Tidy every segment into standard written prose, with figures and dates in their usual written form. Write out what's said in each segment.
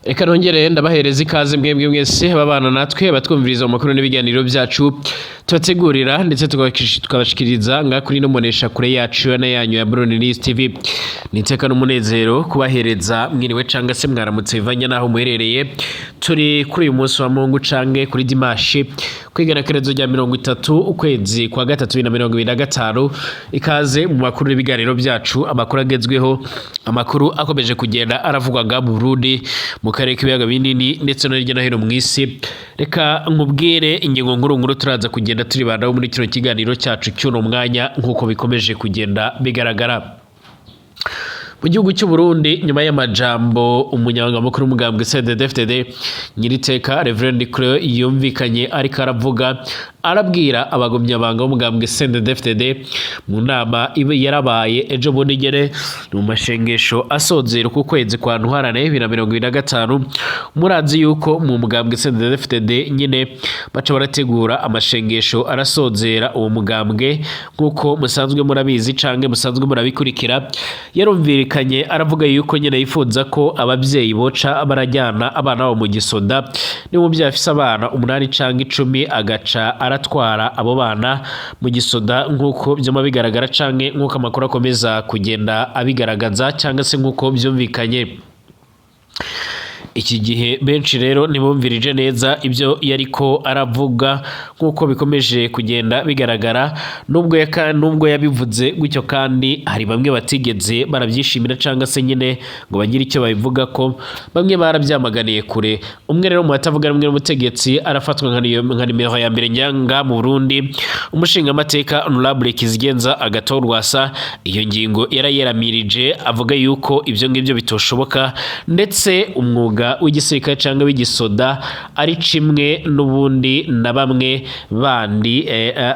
Reka nongere ndabahereza ikaze mwebwe mwese babana natwe batwumviriza mu makuru n'ibiganiro byacu tubategurira ndetse tukabashikiriza ngakuri no monesha kure yacu na yanyu ya Burundi News TV. Niteka n'umunezero kubahereza mwiriwe canga se mwaramutse bivanye naho muherereye. Turi kuri uyu munsi wa Mungu cange kuri Dimashi kwigenekerezo rya 30 ukwezi kwa gatatu 2025. Ikaze mu makuru n'ibiganiro byacu, amakuru agezweho, amakuru akomeje kugenda aravugwaga mu Burundi mu karere k'ibiyaga binini ndetse no hirya no hino mu isi. Reka nkubwire ingingo nkuru turaza kugenda turibandaho muri kino kiganiro cyacu cy'uno mwanya nk'uko bikomeje kugenda bigaragara. Mu gihugu cy'u Burundi nyuma y'amajambo umunyamabanga mukuru w'umugambwe CNDD-FDD Nyiriteka Reverend Claude yumvikanye ariko aravuga arabwira abagumyabanga b'umugambwe CNDD-FDD mu nama yarabaye ejo bundi nyene mu mashengesho asozera ku kwezi kwa Ntwarante 2025. Murazi yuko mu mugambwe CNDD-FDD nyene baca barategura amashengesho arasozera uwo mugambwe nk'uko musanzwe murabizi canke musanzwe murabikurikira. Yarumvikanye aravuga yuko nyene yifuza ko abavyeyi boca barajyana abana bo mu gisoda, ni mu byafise abana 8 canke 10 agaca aratwara abo bana mu gisoda nk'uko byoma bigaragara canke nk'uko amakuru akomeza kugenda abigaragaza cyangwa se nk'uko byumvikanye. Iki gihe benshi rero ntibumvirije neza ibyo yariko aravuga nk'uko bikomeje kugenda bigaragara, nubwo yabivuze gutyo kandi hari bamwe batigeze barabyishimira cyangwa se nyine ngo bagire icyo babivuga ko bamwe barabyamaganiye kure. Umwe rero mu batavuga rumwe n'umutegetsi arafatwa nka nimero ya mbere nyanga mu Burundi, umushinga amateka Honorable Kizigenza Agathon Rwasa. Iyo ngingo yarayeramirije avuga yuko ibyo ngibyo bitoshoboka ndetse umwuga w'igisirikare cyangwa w'igisoda ari kimwe n'ubundi na bamwe bandi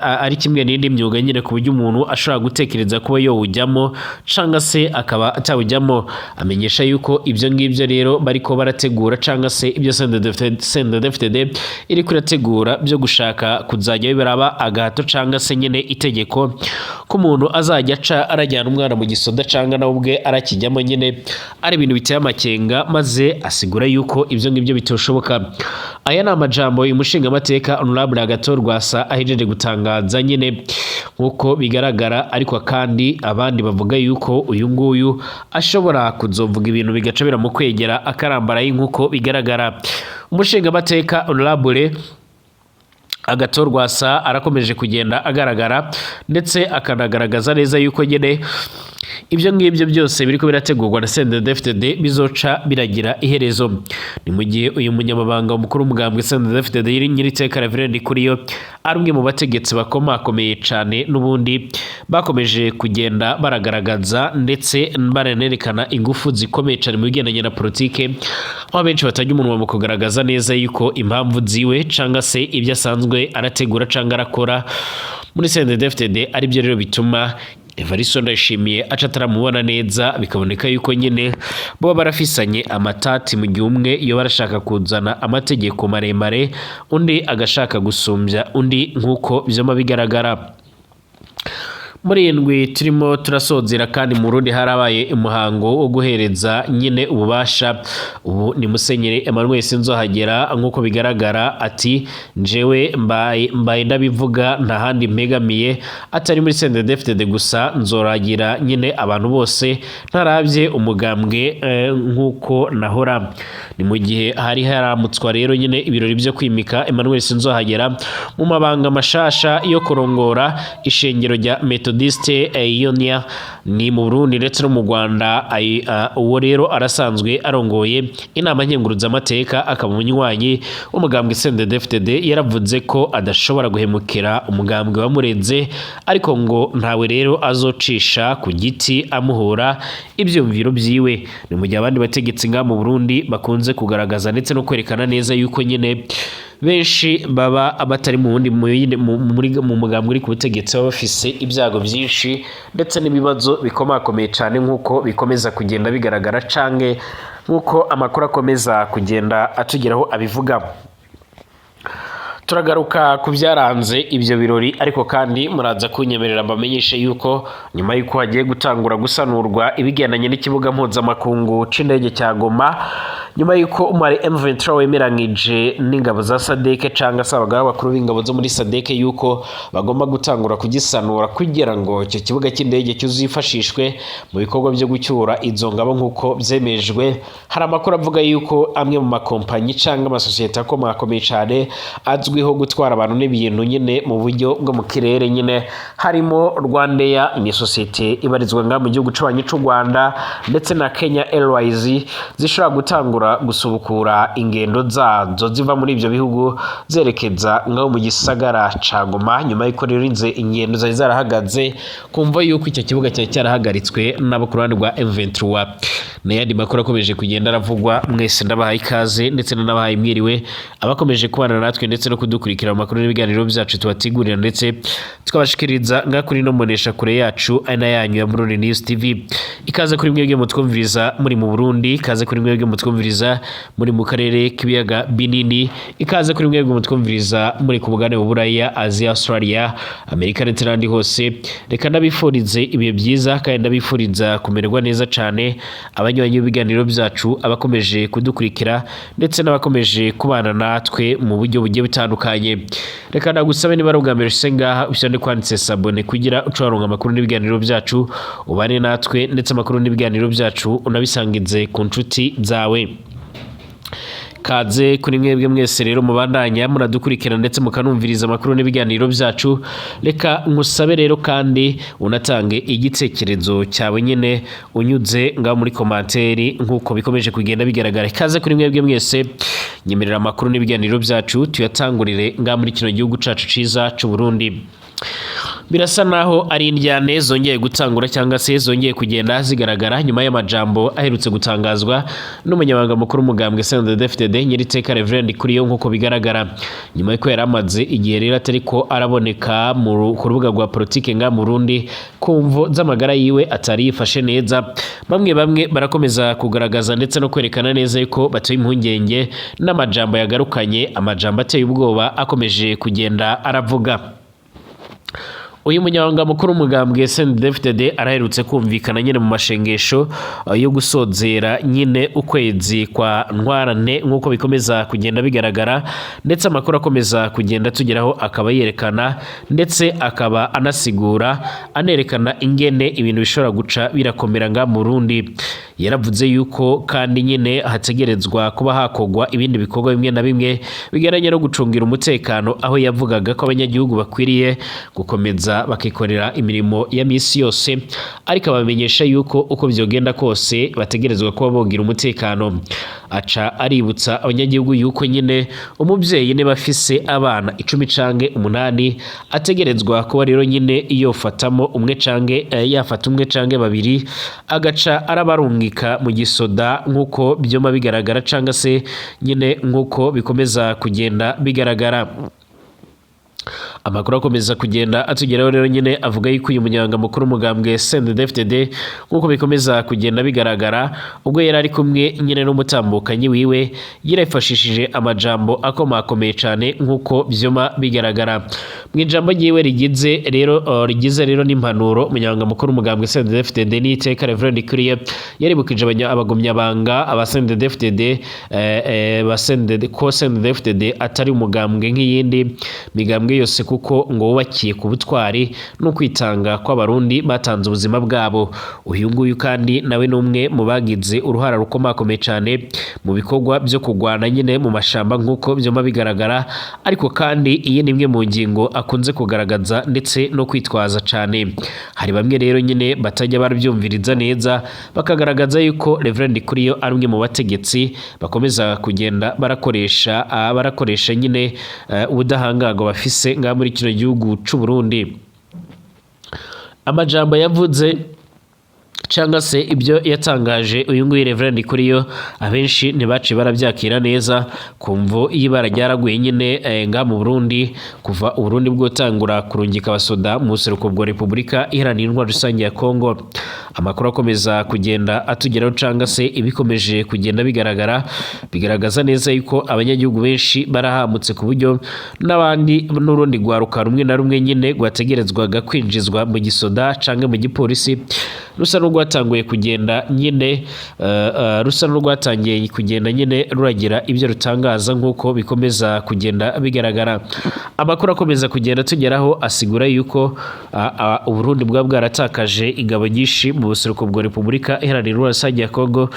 ari kimwe n'indi myuga nyine ku buryo umuntu ashobora gutekereza kuba yowujyamo cyangwa se akaba atawujyamo. Amenyesha yuko ibyo ngibyo rero bariko barategura cyangwa se ibyo CNDD-FDD iri kurategura byo gushaka kuzajya biraba agahato cyangwa se nyine itegeko ko umuntu azajya aca arajyana umwana mu gisoda cyangwa nawe ubwe arakijyamo nyine ari ibintu biteye amakenga, maze asigura yuko ibyo ngibyo bitoshoboka. Aya ni amajambo umushinga amateka Honorable Agathon Rwasa ahejeje gutangaza nyine nk'uko bigaragara, ariko kandi abandi bavuga yuko uyu nguyu ashobora kuzovuga ibintu bigaca biramukwegera akarambaraye nk'uko bigaragara. Umushinga amateka Honorable Agathon Rwasa arakomeje kugenda agaragara ndetse akanagaragaza neza yuko nyine ibyo ngibyo byose biriko birategurwa na CNDD-FDD bizoca biragira iherezo. Ni mu gihe uyu munyamabanga mukuru w'umugambwe CNDD-FDD Nyiriteka Reverend Kuriyo ari umwe mu bategetsi bakomakomeye cyane n'ubundi bakomeje kugenda baragaragaza ndetse baranerekana ingufu zikomeye cyane mu bigendanye na politike, aho benshi batajya umunwa mu kugaragaza neza yuko impamvu ziwe cyangwa se ibyo asanzwe arategura cyangwa arakora muri CNDD-FDD ari byo rero bituma Evariste Ndayishimiye aca ataramubona neza, bikaboneka yuko nyine bo barafisanye amatati mu gihe umwe iyo barashaka kuzana amategeko maremare undi agashaka gusumbya undi nk'uko byoma bigaragara. Muri indwi turimo turasozera kandi mu Burundi harabaye umuhango wo guhereza nyine ububasha. Ubu ni Musenyeri Emmanuel Sinzohagera nk'uko bigaragara ati njewe mbaye ndabivuga nta handi mpegamiye atari muri CNDD-FDD gusa, nzoragira nyine abantu bose ntarabye umugambwe nk'uko nahora. Ni mu gihe hari haramutswa rero nyine ibirori byo kwimika Emmanuel Sinzohagera mu mabanga mashasha yo kurongora ishengero rya Methodiste Ionia ni mu Burundi ndetse no mu Rwanda. Uwo rero arasanzwe arongoye inama nkenguruzamateka akaba umunywanyi w'umugambwe CNDD-FDD. Yaravuze ko adashobora guhemukira umugambwe wamurenze, ariko ngo ntawe rero azocisha ku giti amuhora ibyumviro byiwe. Ni mu gihe abandi bategetsi nga mu Burundi bakunze kugaragaza ndetse no kwerekana neza yuko nyine benshi baba abatari mu wundi mu mugambwe uri ku butegetsi baba bafise ibyago byinshi ndetse n'ibibazo bikomakomeye cyane nk'uko bikomeza kugenda bigaragara canke nk'uko amakuru akomeza kugenda atugeraho abivuga. turagaruka ku byaranze ibyo birori ariko kandi muraza kunyemerera mbamenyeshe yuko nyuma y'uko hagiye gutangura gusanurwa ibigendanye n'ikibuga mpuzamakungu c'indege cya Goma nyuma y'uko umwari M23 wemeranyije n'ingabo za SADC cyangwa se abagaba bakuru b'ingabo zo muri SADC yuko bagomba gutangura kugisanura kugira ngo icyo kibuga cy'indege cyuzifashishwe mu bikorwa byo gucyura izo ngabo nk'uko byemejwe. Hari amakuru avuga yuko amwe mu makompanyi cyangwa amasosiyete akomeye cyane azwiho gutwara abantu n'ibintu nyine mu buryo bwo mu kirere nyine harimo Rwandair ni sosiyete ibarizwa nga mu gihugu c'abanyi c'u Rwanda ndetse na Kenya Airways zishobora gutangura gusubukura ingendo zazo ziva muri ibyo bihugu zerekeza ngaho mu gisagara ca Goma nyuma y'uko rero inze ingendo zari zarahagaze kumva yuko icyo kibuga cyari cyarahagaritswe n'abo ku ruhande rwa M23. N'ayandi makuru akomeje kugenda aravugwa mwese ndabahaye ikaze ndetse n'abahaye mwiriwe abakomeje kubana natwe ndetse no kudukurikira amakuru n'ibiganiro byacu tubategurira ndetse tukabashikiriza nga kuri no monesha kure yacu ana yanyu ya Burundi News TV. Ikaze kuri mwebwe mutwumviriza muri mu Burundi, ikaze kuri mwebwe mutwumviriza muri mu karere k'ibiyaga binini, ikaze kuri mwebwe mutwumviriza muri ku bugane Buraya, Asia, Australia, Amerika ndetse n'andi hose. Reka ndabifurize ibihe byiza kandi ndabifuriza kumererwa neza cyane abanywanyi b'ibiganiro byacu abakomeje kudukurikira ndetse n'abakomeje kubana natwe mu buryo bugiye bitandukanye. Reka ndagusabe niba ari ubwa mbere ngaha ushande kwanditse sabone kugira ucaronka amakuru n'ibiganiro byacu ubane natwe ndetse amakuru n'ibiganiro byacu unabisangize ku nshuti zawe. Kaze kuri mwebwe mwese rero mubandanya muradukurikira ndetse mukanumviriza amakuru n'ibiganiro byacu. Reka nkusabe rero kandi unatange igitekerezo cyawe nyene unyuze ngaho muri komanteri nkuko bikomeje kugenda bigaragara. Kaze kuri mwebwe mwese nyemerera amakuru n'ibiganiro byacu tuyatangurire ngaho muri kino gihugu cacu ciza c'u Burundi. Birasa naho ari indyane zongeye gutangura cyangwa se zongeye kugenda zigaragara nyuma y'amajambo aherutse gutangazwa n'umunyabanga mukuru umugambwe CNDD-FDD Nyiriteka Reverend Kuriyo nkuko bigaragara nyuma y'uko yaramaze igihe rero atari ko araboneka ku rubuga rwa politike nga mu Burundi kumvo z'amagara yiwe atari yifashe neza. Bamwe barakomeza kugaragaza ndetse no kwerekana neza yuko batoye impungenge n'amajambo yagarukanye, amajambo ateye ubwoba akomeje kugenda aravuga. Uyu munyabanga mukuru umugambwe CNDD-FDD araherutse kumvikana nyine mu mashengesho yo gusozera nyine ukwezi kwa ntwarane nkuko bikomeza kugenda bigaragara ndetse amakuru akomeza kugenda tugeraho akaba yerekana ndetse akaba anasigura anerekana ingene ibintu bishobora guca birakomera nga mu Burundi. Yaravuze yuko kandi nyine hategerezwa kuba hakogwa ibindi bikorwa bimwe na bimwe bigeranye no gucungira umutekano, aho yavugaga ko abanyagihugu bakwiriye gukomeza bakikorera imirimo ya misi yose ariko abamenyesha yuko uko byogenda kose bategerezwa kuba bogira umutekano. Aca aributsa abanyagihugu yuko nyine umubyeyi niba afise abana 10 canke 8 ategerezwa kuba rero nyine iyo fatamo umwe canke yafata umwe canke babiri agaca arabarungika mu gisoda nkuko byoma bigaragara canke se nyine nkuko bikomeza kugenda bigaragara. Amakuru akomeza kugenda atugeraho rero nyine avuga yuko uyu munyanga mukuru umugambwe CNDD-FDD nkuko bikomeza kugenda bigaragara ubwo yari ari kumwe nyine n'umutambukanyi wiwe yirafashishije amajambo akomakomeye cyane nkuko byoma bigaragara. Mu ijambo ryiwe rigize rero n'impanuro umunyanga mukuru umugambwe CNDD-FDD Nyiriteka Reverend Kuriyo yaribukije abagumyabanga aba CNDD-FDD ko CNDD-FDD atari umugambwe nk'iyindi migambwe yose kuko ngo wubakiye ku butwari no kwitanga kw'abarundi batanze ubuzima bwabo. Uyu nguyu kandi nawe n'umwe mu bagize uruhara rukomakomeye cyane mu bikorwa byo kugwana nyine mu mashamba nkuko byoma bigaragara ariko kandi iyi ni imwe mu ngingo akunze kugaragaza ndetse no kwitwaza cyane. Hari bamwe rero nyine batajya barabyumviriza neza bakagaragaza yuko Reverend Kuriyo ari umwe mu bategetsi bakomeza kugenda barakoresha nyine ubudahangarwa bafise nga muri kino gihugu c'u Burundi. Amajambo yavuze cyangwa se ibyo yatangaje uyu nguyu Reverend Kuriyo abenshi ntibaci barabyakira neza kumvo y'ibara ryaraguye nyine nga mu Burundi kuva Burundi bwotangura kurungika abasoda mu buseruko bwa Repubulika Iharanira Intwaro Rusange ya Kongo. amakuru akomeza kugenda atugeraho canga se ibikomeje kugenda bigaragaza neza yuko abanyagihugu benshi barahamutse ku buryo n'abandi n'urundi rwaruka rumwe na rumwe nyine rwategerezwaga kwinjizwa mu gisoda canke mu gipolisi rusa n'urwatanguye kugenda nyine ruragira ibyo rutangaza nk'uko bikomeza kugenda bigaragara. Amakuru akomeza kugenda tugeraho asigura yuko Uburundi bwa bwaratakaje ingabo nyinshi mu buseruko bwa Repubulika Iharanira Rusange ya Kongo,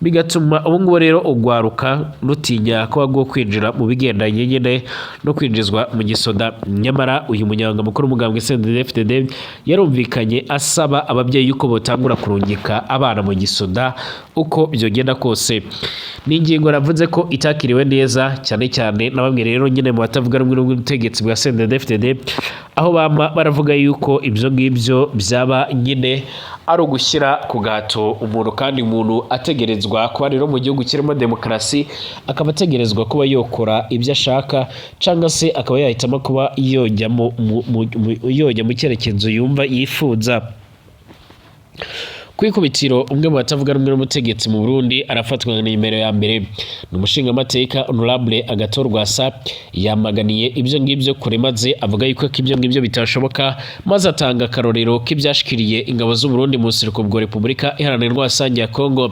bigatuma ubu ngubu rero ugwaruka rutinya kuba bwo kwinjira mu bigendanye nyine no kwinjizwa mu gisoda. Nyamara uyu munyamabanga mukuru w'umugambwe CNDD-FDD yarumvikanye asaba ababyeyi yuko botangura kurungika abana mu gisoda uko byogenda kose. Ni ingingo navuze ko itakiriwe neza cyane cyane na bamwe rero nyine mu batavuga rumwe n'ubutegetsi bwa CNDD-FDD, aho baravuga yuko ibyo ngibyo byaba nyine ari ugushyira ku gahato umuntu, kandi umuntu ategerezwa kuba rero mu gihugu kirimo demokarasi akaba ategerezwa kuba yokora ibyo ashaka cyangwa se akaba yahitamo kuba yojya mu cyerekezo yumva yifuza. Kwikubitiro umwe mu batavuga rumwe n'umutegetsi mu Burundi arafatwa na nimero ya mbere ni umushingamateka Honorable Agathon Rwasa, yamaganiye ibyo ngibyo kure maze avuga yuko ibyo ngibyo bitashoboka, maze atanga akarorero k'ibyashikiriye ingabo z'u Burundi mu buseruko bwa Repubulika Iharanira Rusange ya Kongo.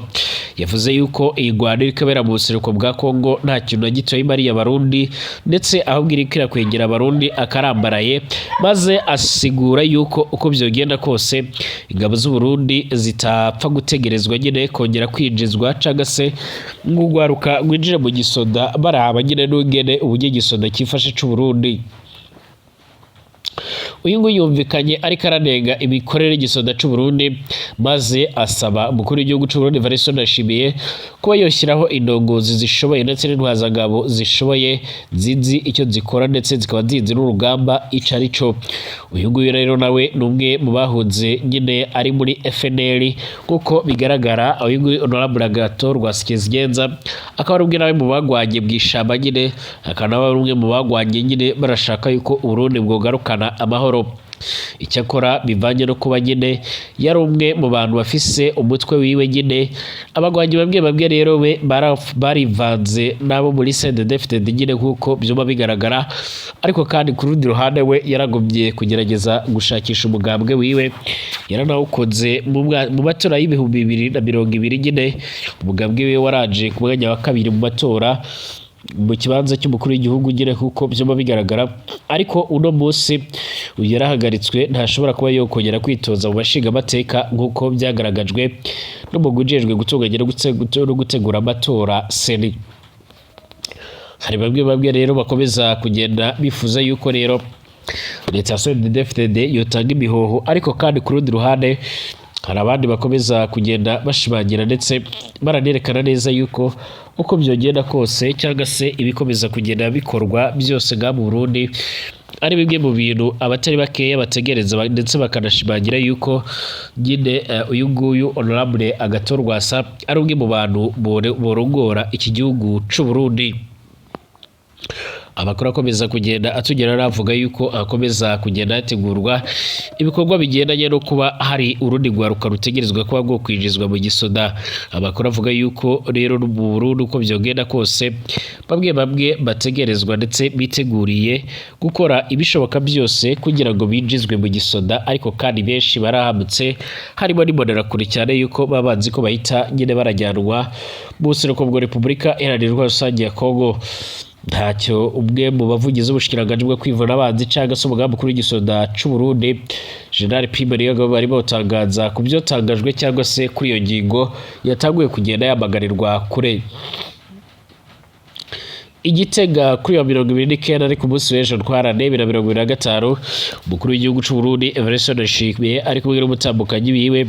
Yavuze yuko iyi Rwanda iri kubera mu buseruko bwa Kongo nta kintu na gito imariye abarundi, ndetse ahubwo iri kwegera abarundi akarambaraye, maze asigura yuko uko byogenda kose ingabo z'u Burundi zitapfa gutegerezwa nyine kongera kwinjizwa cyangwa se ngugwaruka gwinjire mu gisoda baraba nyine n'ugene uburyo gisoda cyifashe c'u Burundi. Uyu nguyu yumvikanye ariko aranenga imikorere y'igisoda c'u Burundi, maze asaba umukuru w'igihugu c'u Burundi Evariste Ndayishimiye kuba yoshyiraho indongozi zishoboye ndetse n'intwazangabo zishoboye zizi icyo zikora ndetse zikaba zizi n'urugamba ico ari cyo. Uyu nguyu rero nawe ni umwe mu bahunze nyine ari muri FNL kuko bigaragara. Uyu nguyu Honorable Agathon Rwasa akaba ari umwe nawe mu bagwanye bwishamba nyine, akaba ari umwe mu bagwanye nyine barashaka yuko Uburundi bwogarukana amahoro. Icyakora bivanye no kuba nyine yari umwe mu bantu bafise umutwe wiwe nyine, abagwanyi bamwe rero we barivanze nabo muri CNDD-FDD nyine nk'uko byuma bigaragara, ariko kandi ku rundi ruhande we yaragomye kugerageza gushakisha umugambwe wiwe, yaranawukoze mu matora y'ibihumbi 2020 nyine. Umugambwe wiwe waraje ku mwanya wa kabiri mu matora mu kibanza cy'umukuru w'igihugu nyine kuko byuma bigaragara, ariko uno munsi yarahagaritswe ntashobora kuba yokongera kwitoza mu bashinga amateka nk'uko byagaragajwe n'umugwi ujejwe gutunganya no gutegura amatora Seni. Hari bamwe rero bakomeza kugenda bifuza yuko rero leta ya CNDD-FDD yotanga imihoho, ariko kandi ku rundi ruhande hari abandi bakomeza kugenda bashimangira ndetse baranerekana neza yuko uko byogenda kose cyangwa se ibikomeza kugenda bikorwa byose nga mu Burundi ari bimwe mu bintu abatari bakeya bategereza, ndetse bakanashimangira yuko nyine uyu nguyu Honorable Agathon Rwasa ari umwe mu bantu borongora iki gihugu c'u Burundi. Amakuru akomeza kugenda atugera aravuga yuko akomeza kugenda hategurwa ibikorwa bigendanye no kuba hari urundi rwaruka rutegerezwa kuba bwo kwinjizwa mu gisoda. Amakuru avuga yuko rero mu Burundi uko byogenda kose bamwe bategerezwa ndetse biteguriye gukora ibishoboka byose kugira ngo binjizwe mu gisoda, ariko kandi benshi barahamutse, harimo n'imbonerakure cyane yuko babanzi ko bahita nyine barajyanwa mu buseruko bwa Repubulika Iharanira Rusange ya Kongo. Ntacyo umwe mu bavugizi b'ubushikiranganje bwo kwivuna abanzi cyangwa se umugambi mukuru w'igisoda c'u Burundi General Pierre Niyonkuru bari batangaza ku byo tangajwe cyangwa se kuri iyo ngingo yatanguye kugenda yamagarirwa kure. Igitega kuri ya 29 ari ku munsi w'ejo ntwarane 2025 umukuru w'igihugu c'u Burundi Evariste Ndayishimiye ari kumwe n'umutambukanyi biwe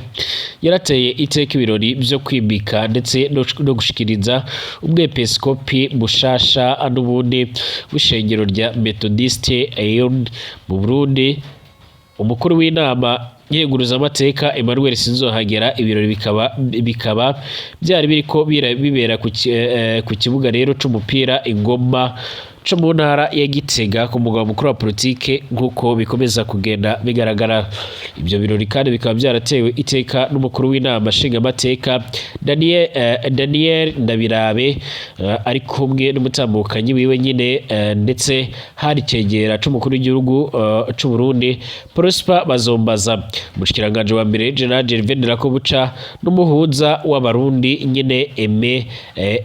yarateye iteka ibirori byo kwimika ndetse no gushikiriza umwepiskopi mushasha n'ubundi w'ishengero rya Methodiste Ayon mu Burundi. Umukuru w'inama yeguruza amateka Emmanuel Sinzohagera ibirori bikaba byari biriko bibera ku kibuga rero c'umupira Ingoma co mu ntara ya Gitega ku mugwa mukuru wa politike nk'uko bikomeza kugenda bigaragara. Ibyo birori kandi bikaba byaratewe iteka n'umukuru w'inama nshingamateka Daniel Ndabirabe ari kumwe n'umutambukanyi wiwe nyine ndetse hari cegera c'umukuru w'igihugu c'u Burundi Prosper Bazombaza, umushikiranganje wa mbere General Gervais Ndirakobuca n'umuhuza w'abarundi nyine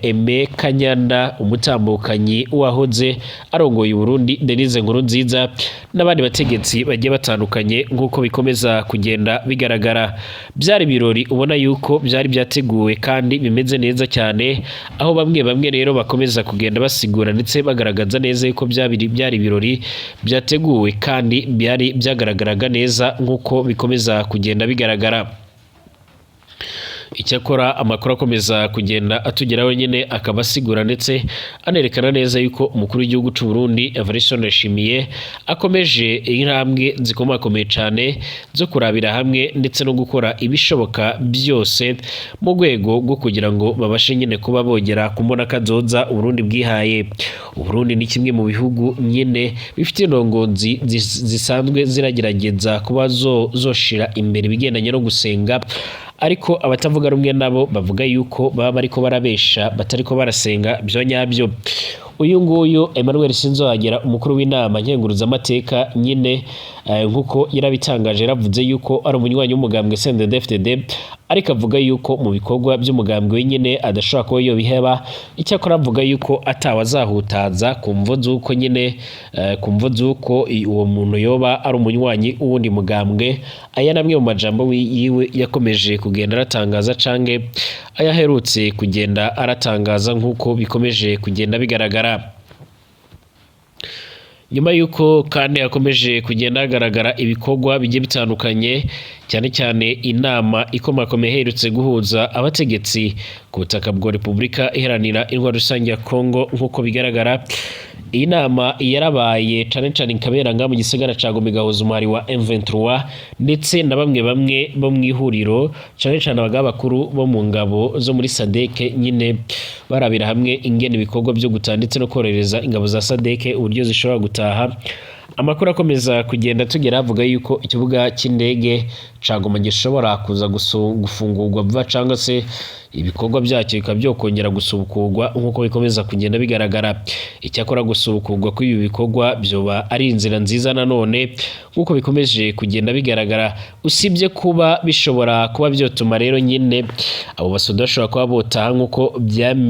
Aime Kanyana, umutambukanyi wahoze arongoye Burundi Denise Nkurunziza n'abandi bategetsi bagiye batandukanye nk'uko bikomeza kugenda bigaragara. Byari birori ubona yuko byari byateguwe kandi bimeze neza cyane, aho bamwe rero bakomeza kugenda basigura ndetse bagaragaza neza yuko byari birori byateguwe kandi byari byagaragaraga neza nk'uko bikomeza kugenda bigaragara. Icyakora amakuru akomeza kugenda atugeraho nyine akaba asigura ndetse anerekana neza yuko umukuru w'igihugu c'u Burundi Evariste Ndayishimiye akomeje intambwe zikomakomeye cyane zo kurabira hamwe ndetse no gukora ibishoboka byose mu rwego rwo kugira ngo babashe nyine kuba bogera kumbona kazoza Burundi bwihaye. Burundi ni kimwe mu bihugu nyine bifite indongozi zisanzwe ziragerageza kuba zoshira imbere ibigendanye no gusenga, ariko abatavuga rumwe nabo bavuga yuko baba bariko barabesha batariko barasenga byo nyabyo. Uyu nguyu Emmanuel Sinzohagera, umukuru w'inama nkenguruzamateka nyine nkuko yarabitangaje, yaravuze yuko ari umunywanyi w'umugambwe CNDD-FDD, ariko avuga yuko mu bikorwa by'umugambwe wenyine adashobora kuba yo biheba. Icyakora avuga yuko atawazahutaza kumvo z'uko nyine kumvo z'uko uwo muntu yoba ari umunywanyi w'uwundi mugambwe. Aya namwe mu majambo yiwe yakomeje kugenda aratangaza canke ayaherutse kugenda aratangaza nk'uko bikomeje kugenda bigaragara. Nyuma yuko kandi yakomeje kugenda hagaragara ibikorwa bigiye bitandukanye, cyane cyane inama ikomakomeye iherutse guhuza abategetsi ku butaka bwa Repubulika Iharanira Intwaro Rusange ya Kongo nk'uko bigaragara. Iyi nama yarabaye cane ikabera nga mu gisagara ca Goma igahuza umuhari wa M23 ndetse na bamwe bo mwihuriro cane abagaba bakuru bo mu ngabo zo muri SADC nyine barabira hamwe ingene ibikorwa byo gutanditse no korereza ingabo za SADC uburyo zishobora gutaha. Amakuru akomeza kugenda tugera avuga yuko ikibuga cy'indege ca Goma gishobora kuza gufungurwa vuba cyangwa se ibikorwa byacyo bikaba byokongera gusubukurwa nk'uko bikomeza kugenda bigaragara. Icyakora gusubukurwa kw'ibi bikorwa byoba ari inzira nziza nanone nk'uko bikomeje kugenda bigaragara, usibye kuba bishobora kuba byotuma rero nyine abo basoda bashobora kuba botaha nk'uko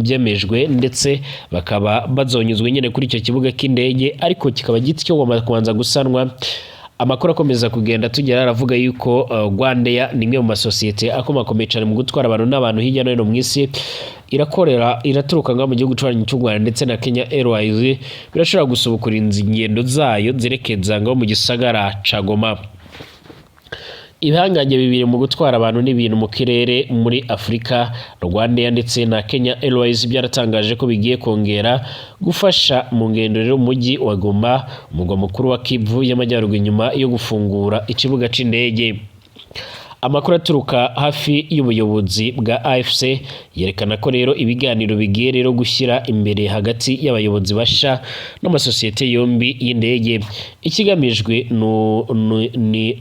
byemejwe ndetse bakaba bazonyuzwe nyine kuri icyo kibuga cy'indege, ariko kikaba gityo kubanza gusanwa. Amakuru akomeza kugenda tugera aravuga yuko Rwandair ni imwe mu masosiyete akomakomeye cyane mu gutwara abantu n'abantu hirya no hino mu isi, iraturuka mu gihugu cy'u Rwanda ndetse na Kenya Airways birashobora gusubukura ingendo zayo zerekeza mu gisagara ca Goma. Ibihanganye bibiri mu gutwara abantu n'ibintu mu kirere muri Afrika, Rwandair ndetse na Kenya Airways byaratangaje ko bigiye kongera gufasha mu ngendo rero mujyi wa Goma, umugwa mukuru wa Kivu y'Amajyaruguru, inyuma yo gufungura ikibuga c'indege. Amakuru aturuka hafi y'ubuyobozi bwa AFC yerekana ko rero ibiganiro bigiye rero gushyira imbere hagati y'abayobozi basha n'amasosiyete yombi y'indege. Ikigamijwe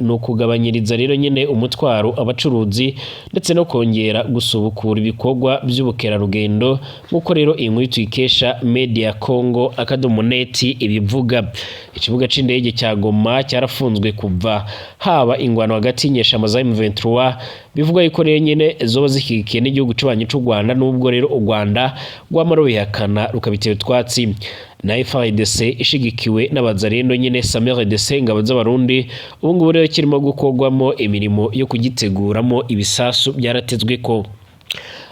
no kugabanyiriza rero nyine umutwaro abacuruzi ndetse no kongera gusubukura ibikorwa by'ubukerarugendo nk'uko rero iyi nkuru tuyikesha Media Congo .net ibivuga. Ikibuga c'indege cya Goma cyarafunzwe kuva haba ingwano hagati y'inyeshamba za M23 bivuga yuko rero nyine zoba zikikiye n'igihugu c'ubanyi c'u Rwanda, nubwo rero u Rwanda rwamara bihakana rukabitera utwatsi. Na FARDC ishigikiwe n'abazarendo nyine SAMRDC ingabo z'abarundi ubu ngubu rero kirimo gukorwamo imirimo yo kugiteguramo ibisasu byaratezwe ko.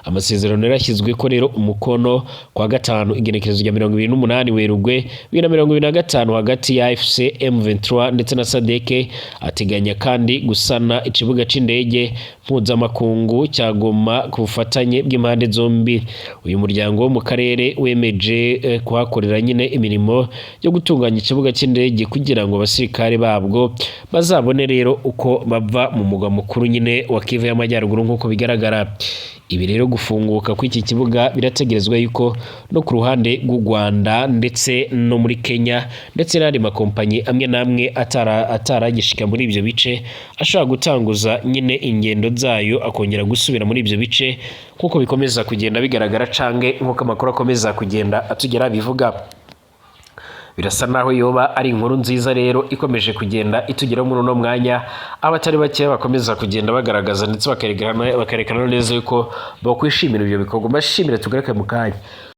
Amasezerano yarashyizwe ko rero umukono kwa gatanu igenekerezo rya 28 Werurwe 2025 hagati ya AFC M23 ndetse na SADC, ateganya kandi gusana ikibuga c'indege mpuzamakungu cya Goma ku bufatanye bw'impande zombi. Uyu muryango wo mu karere wemeje kuhakorera nyine imirimo yo gutunganya ikibuga c'indege kugira ngo abasirikare babwo bazabone rero uko bava mu mugwa mukuru nyine wa Kivu y'Amajyaruguru nk'uko bigaragara. Ibi rero gufunguka kw'iki kibuga birategerezwa yuko no ku ruhande rw'u Rwanda ndetse no muri Kenya ndetse n'andi makompanyi amwe namwe ataragishika muri ivyo bice ashobora gutanguza nyine ingendo zayo akongera gusubira muri ivyo bice kuko bikomeza kugenda bigaragara canke nkuko amakuru akomeza kugenda atugera bivuga. Birasa naho yoba ari inkuru nziza rero ikomeje kugenda itugera muri uno mwanya abatari bake bakomeza kugenda bagaragaza ndetse bakarekana neza yuko bakwishimira ibyo bikorwa. Mbashimire tugaruke mu kanya.